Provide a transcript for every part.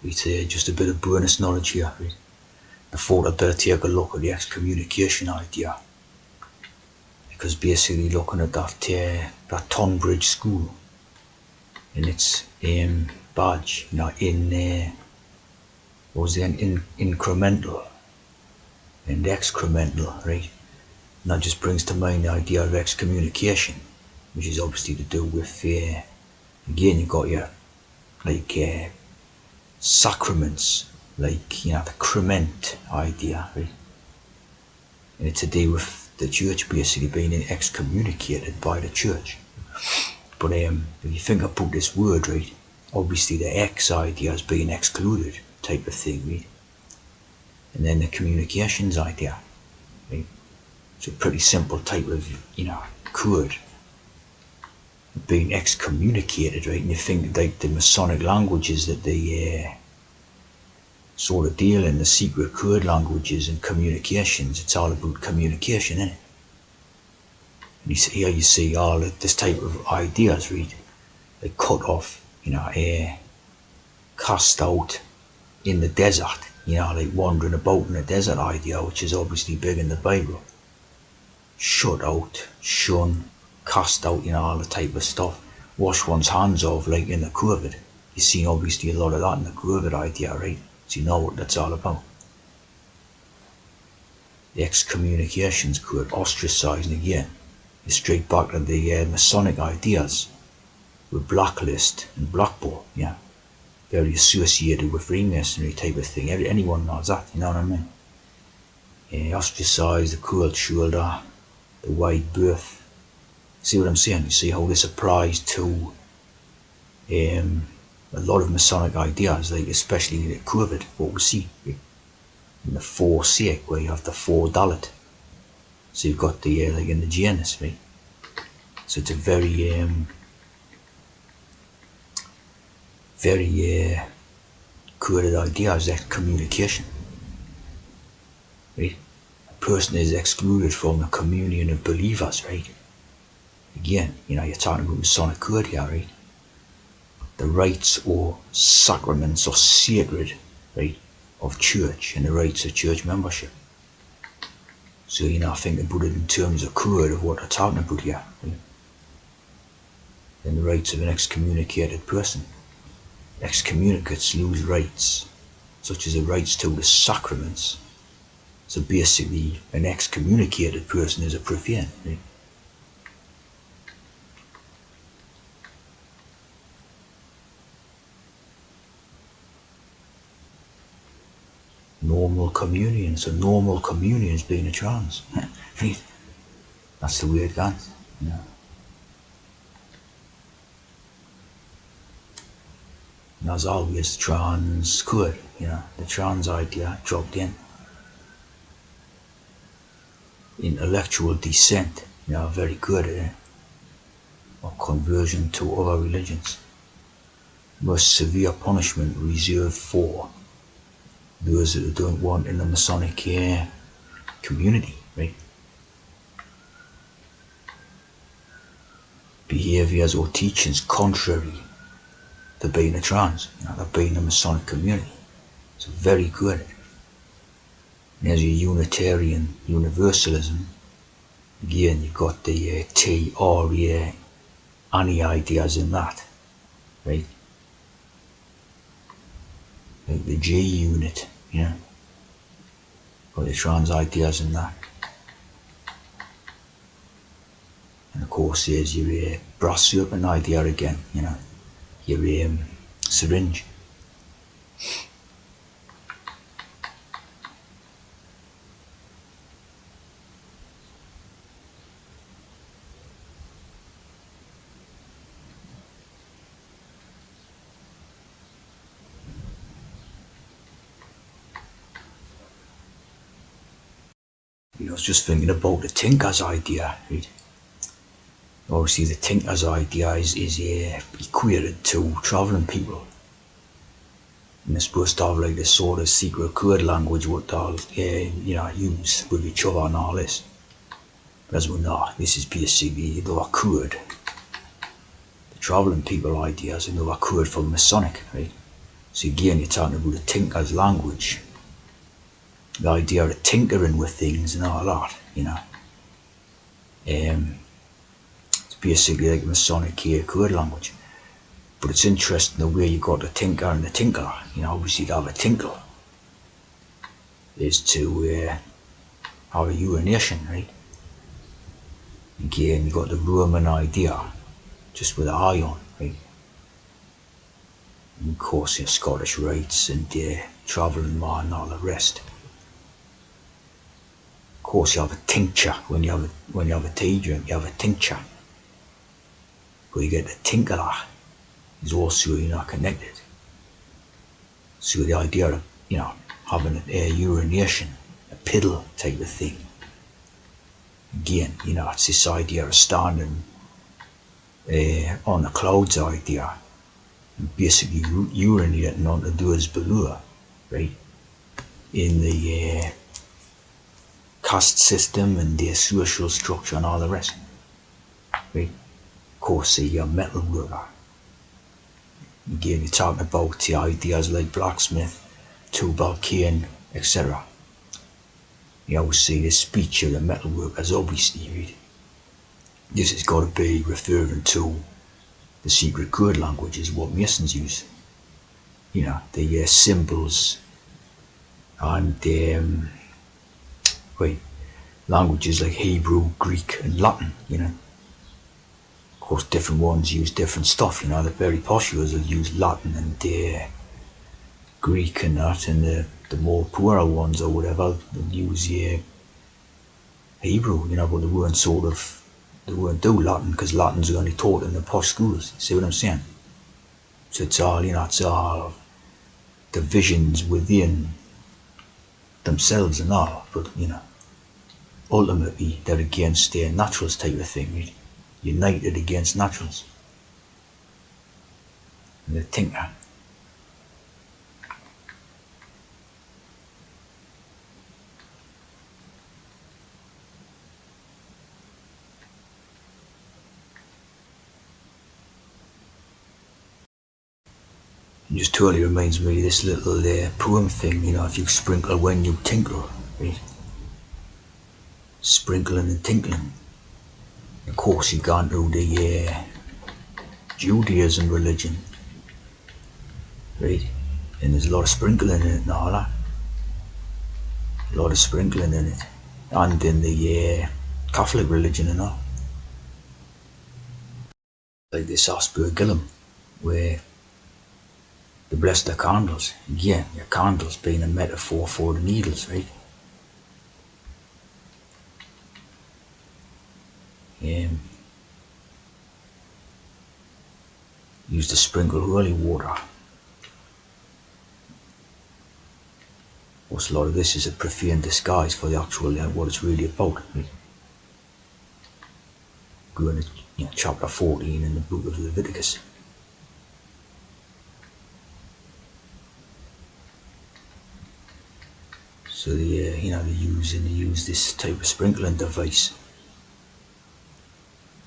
It's just a bit of bonus knowledge here. Right? Before I'd better take a look at the excommunication idea, because basically looking at that Tonbridge school and its badge, in what was it, incremental and excremental, right? And that just brings to mind the idea of excommunication, which is obviously to do with again you've got your like sacraments, like the crement idea, right? And it's to do with the church basically being excommunicated by the church. But if you think about this word, right, obviously the X idea is being excluded type of thing, right? And then the communications idea, right? It's a pretty simple type of, code being excommunicated, right? And you think like the Masonic languages that they sort of deal in, the secret code languages and communications, it's all about communication, isn't it? And here you see all of this type of ideas, right? Like cut off, cast out in the desert, like wandering about in the desert idea, which is obviously big in the Bible. Shut out, shun, cast out, all the type of stuff. Wash one's hands off, like in the COVID. You've seen obviously a lot of that in the COVID idea, right? So you know what that's all about. The excommunications code, ostracizing again, is straight back to the Masonic ideas with blacklist and blackball, very associated with Freemasonry type of thing. Anyone knows that, you know what I mean? Ostracize, the cold shoulder, the wide berth. See what I'm saying? You see how this applies to a lot of Masonic ideas, like especially the COVID, what we see in the four sake, where you have the four dalit. So you've got the like in the Janus, right? So it's a very coded idea is that communication, right? A person is excluded from the communion of believers, right? Again, you're talking about Masonic code here, right? The rites or sacraments or sacred, right, of church and the rites of church membership. So think about it in terms of code of what they're talking about here, right? Then the rights of an excommunicated person. Excommunicates lose rights, such as the rights to the sacraments. So basically, an excommunicated person is a profane, right? Normal communion, so normal communion is being a trans. That's the way it goes, And as always, trans could, the trans idea dropped in. Intellectual descent, very good at it. Or conversion to other religions. Most severe punishment reserved for those that don't want in the Masonic community, right? Behaviors or teachings contrary to being a trans, to being a Masonic community. It's very good. And there's your Unitarian Universalism. Again, you've got the T or any ideas in that, right? Like the G unit, or the trans ideas in that. And of course there's your brass serpent idea again, your syringe. I was just thinking about the Tinklers idea, right? Obviously the Tinklers idea is equated to travelling people. And they're supposed to have like this sort of secret code language what they'll use with each other and all this. But as we know, this is basically another code. The travelling people idea is another code for Masonic, right? So again, you're talking about a tinker's language, the idea of tinkering with things and all that, It's basically like Masonic code language. But it's interesting the way you got the tinker and the tinkler. Obviously to have a tinkle is to have a urination, right? Again, you got the Roman idea, just with an eye on, right? And of course, Scottish rites and travelling man and all the rest. Of course, you have a tincture when you have a tea drink. You have a tincture, but you get the tinkler is also connected. So the idea of having a urination, a piddle type of thing. Again, it's this idea of standing on the clouds idea, and basically urinating onto those below, right? In the caste system and their social structure and all the rest, right? Of course, the metal worker. Again, you're talking about the ideas like blacksmith, tubal cain, etc. You always see this speech of the metal workers, obviously, right? This has got to be referring to the secret code language, is what Masons use. The symbols and languages like Hebrew, Greek, and Latin. Of course, different ones use different stuff. The very posh ones will use Latin and Greek and that, and the more poorer ones or whatever will use Hebrew. But they weren't do Latin because Latin's only taught in the posh schools. See what I'm saying? So it's all divisions within themselves and all, but ultimately they're against their naturals type of thing, right? United against naturals. And the tinker. It just totally reminds me of this little poem thing, if you sprinkle when you tinkle, right? Sprinkling and tinkling. Of course, you've gone through the Judaism religion, right? And there's a lot of sprinkling in it and all that. A lot of sprinkling in it. And in the Catholic religion and all. Like this Aspergillum, where they bless the candles. Again, your candles being a metaphor for the needles, right? Used to sprinkle holy water. Of course, a lot of this is a profane disguise for the actual what it's really about. Right? Going to chapter 14 in the book of Leviticus. So they use this type of sprinkling device,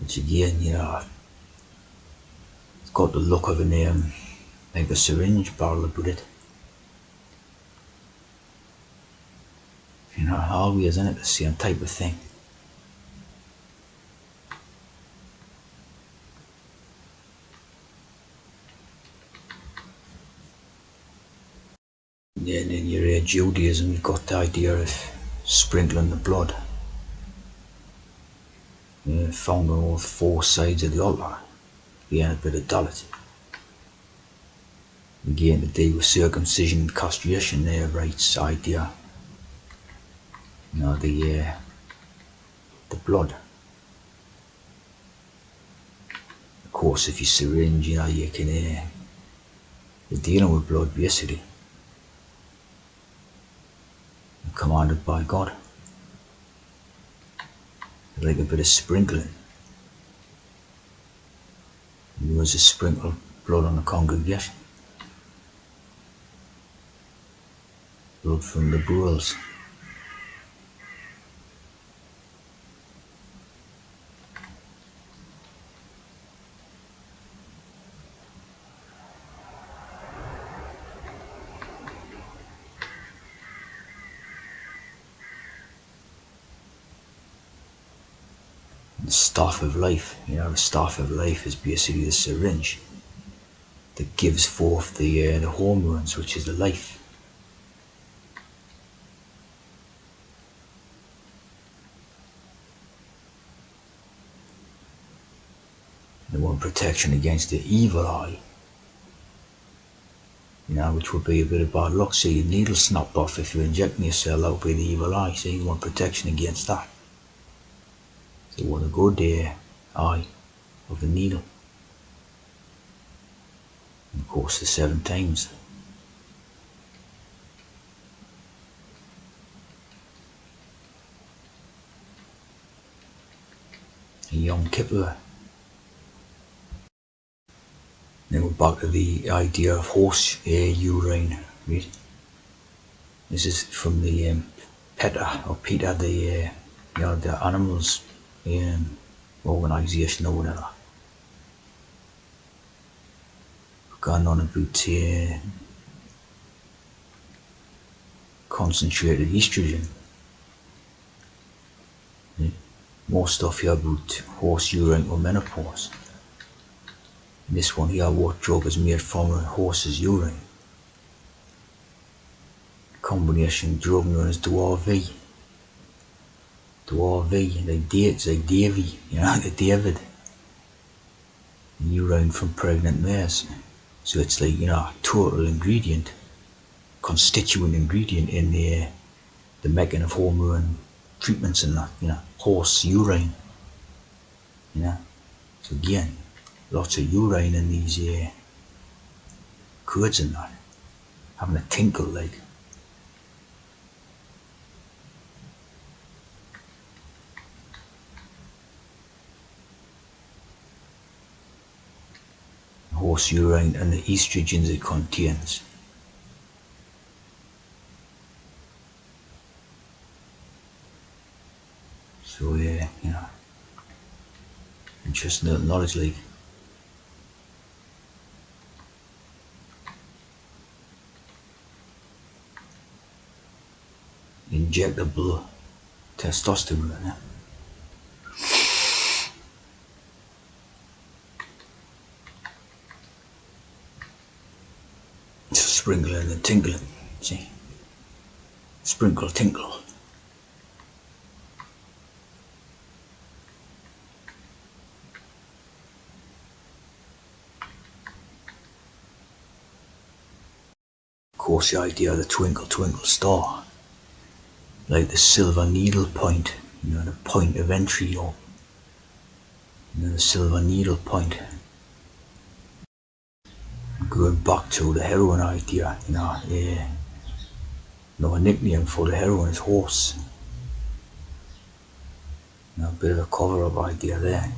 which again, it's got the look of an like a syringe barrel about it. Always, isn't it, the same type of thing. Yeah, and in your Judaism, you've got the idea of sprinkling the blood. Found on all four sides of the altar, being a bit of dalit. Again, to do with circumcision and castration, their rights idea. The blood. Of course, if you syringe, you can you're dealing with blood basically. You're commanded by God. Like a bit of sprinkling. You was to sprinkle blood on the congregation. Blood from the bulls. the staff of life. The staff of life is basically the syringe that gives forth the hormones, which is the life. They want protection against the evil eye, which would be a bit of bad luck. See, the needle snapped off if you're injecting yourself out by the evil eye. So you want protection against that. So you want a good eye of the needle. And of course, the 7 times. A Yom Kippur. Then we're back to the idea of horse urine, right? This is from the PETA, the animals organisation or whatever. Gone on about concentrated estrogen. Right? More stuff here about horse urine or menopause. This one here, what drug is made from a horse's urine? Combination drug known as Dwarv. Like Davy, the David. Urine from pregnant mares. So it's like, total ingredient, constituent ingredient in the making of hormone treatments and that, horse urine. So again, lots of urine in these curds and that, having a tinkle like. Horse urine and the estrogens it contains. So interesting knowledge like. Injectable testosterone. Sprinkling and tinkling, see? Sprinkle, tinkle. Of course, the idea of the twinkle, twinkle star, like the silver needle point, the point of entry, or the silver needle point. Going back to the heroin idea, a nickname for the heroin is horse. A bit of a cover-up idea there.